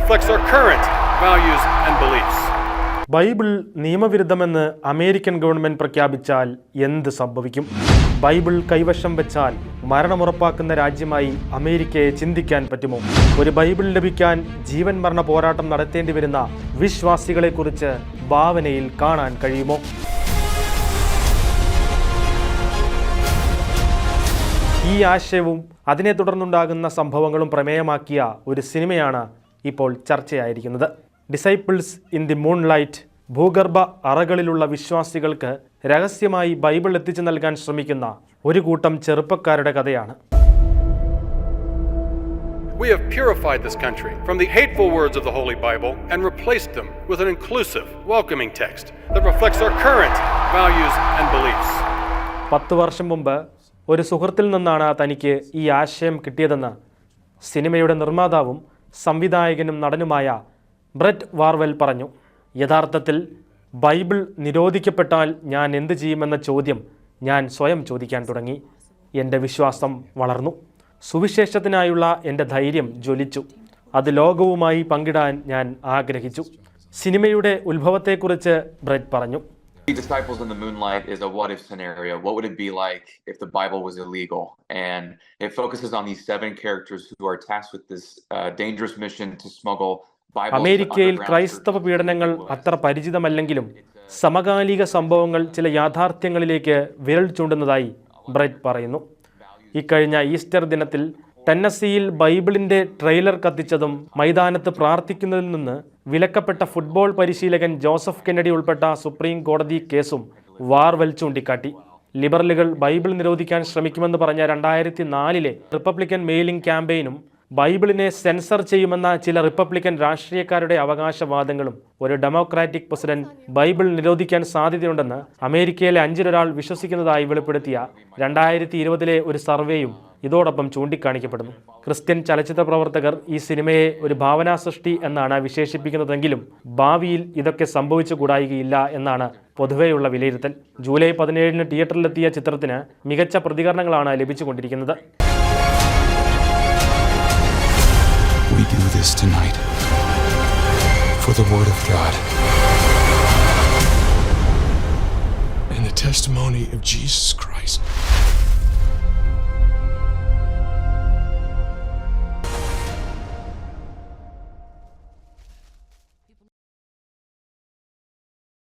reflects our current values and beliefs. Bible നിയമവിരുദ്ധമെന്ന് American government പ്രഖ്യാപിച്ചാൽ എന്ത് സംഭവിക്കും? ബൈബിൾ കൈവശം വെച്ചാൽ മരണമുറപ്പാക്കുന്ന രാജ്യമായി അമേരിക്കയെ ചിന്തിക്കാൻ പറ്റുമോ? ഒരു ബൈബിൾ ലഭിക്കാൻ ജീവൻ മരണ പോരാട്ടം നടത്തേണ്ടി വരുന്ന വിശ്വാസികളെക്കുറിച്ച് ഭാവനയിൽ കാണാൻ കഴിയുമോ? ഈ ആശയവും അതിനെ തുടർന്നുണ്ടാകുന്ന സംഭവങ്ങളും പ്രമേയമാക്കിയ ഒരു സിനിമയാണ് ഇപ്പോൾ ചർച്ചയായിരിക്കുന്നത്. Disciples in the Moonlight. ഭൂഗർഭ അറകളിലുള്ള വിശ്വാസികൾക്ക് രഹസ്യമായി ബൈബിൾ എത്തിച്ചു നൽകാൻ ശ്രമിക്കുന്ന ഒരു കൂട്ടം ചെറുപ്പക്കാരുടെ കഥയാണ്. We have purified this country from the hateful words of the Holy Bible and replaced them with an inclusive, welcoming text that reflects our current values and beliefs. 10 വർഷം മുമ്പ് ഒരു സുഹൃത്തിൽ നിന്നാണ് തനിക്ക് ഈ ആശയം കിട്ടിയതെന്ന് സിനിമയുടെ നിർമ്മാതാവും സംവിധായകനും നടനുമായ ബ്രെറ്റ് വാർവെൽ പറഞ്ഞു. യഥാർത്ഥത്തിൽ ബൈബിൾ നിരോധിക്കപ്പെട്ടാൽ ഞാൻ എന്ത് ചെയ്യുമെന്ന ചോദ്യം ഞാൻ സ്വയം ചോദിക്കാൻ തുടങ്ങി. എൻ്റെ വിശ്വാസം വളർന്നു. സുവിശേഷത്തിനായുള്ള എൻ്റെ ധൈര്യം ജ്വലിച്ചു. അത് ലോകവുമായി പങ്കിടാൻ ഞാൻ ആഗ്രഹിച്ചു. സിനിമയുടെ ഉത്ഭവത്തെക്കുറിച്ച് ബ്രെറ്റ് പറഞ്ഞു. Disciples in the Moonlight is a what-if scenario. What would it be like if the Bible was illegal? And it focuses on these 7 characters who are tasked with this dangerous mission to smuggle Bibles. അമേരിക്കയിൽ ക്രൈസ്തവ പീഡനങ്ങൾ അത്ര പരിചിതമല്ലെങ്കിലും സമകാലിക സംഭവങ്ങൾ ചില യാഥാർത്ഥ്യങ്ങളിലേക്ക് വിരൽ ചൂണ്ടുന്നതായി Brett പറയുന്നു. ഇക്കഴിഞ്ഞ ഈസ്റ്റർ ദിനത്തിൽ ടെന്നസിയിൽ ബൈബിളിൻ്റെ ട്രെയിലർ കത്തിച്ചതും മൈതാനത്ത് പ്രാർത്ഥിക്കുന്നതിൽ നിന്ന് വിലക്കപ്പെട്ട ഫുട്ബോൾ പരിശീലകൻ ജോസഫ് കെന്നഡി ഉൾപ്പെട്ട സുപ്രീം കോടതി കേസും വാർവെൽ ചൂണ്ടിക്കാട്ടി. ലിബറലുകൾ ബൈബിൾ നിരോധിക്കാൻ ശ്രമിക്കുമെന്ന് പറഞ്ഞ 2004 റിപ്പബ്ലിക്കൻ മെയിലിംഗ് ക്യാമ്പയിനും ബൈബിളിനെ സെൻസർ ചെയ്യുമെന്ന ചില റിപ്പബ്ലിക്കൻ രാഷ്ട്രീയക്കാരുടെ അവകാശവാദങ്ങളും ഒരു ഡെമോക്രാറ്റിക് പ്രസിഡന്റ് ബൈബിൾ നിരോധിക്കാൻ സാധ്യതയുണ്ടെന്ന് അമേരിക്കയിലെ 5-ൽ വിശ്വസിക്കുന്നതായി വെളിപ്പെടുത്തിയ 2020 ഒരു സർവേയും ഇതോടൊപ്പം ചൂണ്ടിക്കാണിക്കപ്പെടുന്നു. ക്രിസ്ത്യൻ ചലച്ചിത്ര പ്രവർത്തകർ ഈ സിനിമയെ ഒരു ഭാവനാ സൃഷ്ടി എന്നാണ് വിശേഷിപ്പിക്കുന്നതെങ്കിലും ഭാവിയിൽ ഇതൊക്കെ സംഭവിച്ചുകൂടായികയില്ല എന്നാണ് പൊതുവെയുള്ള വിലയിരുത്തൽ. ജൂലൈ 17 തിയേറ്ററിലെത്തിയ ചിത്രത്തിന് മികച്ച പ്രതികരണങ്ങളാണ് ലഭിച്ചുകൊണ്ടിരിക്കുന്നത്. We do this tonight for the Word of God and the testimony of Jesus Christ.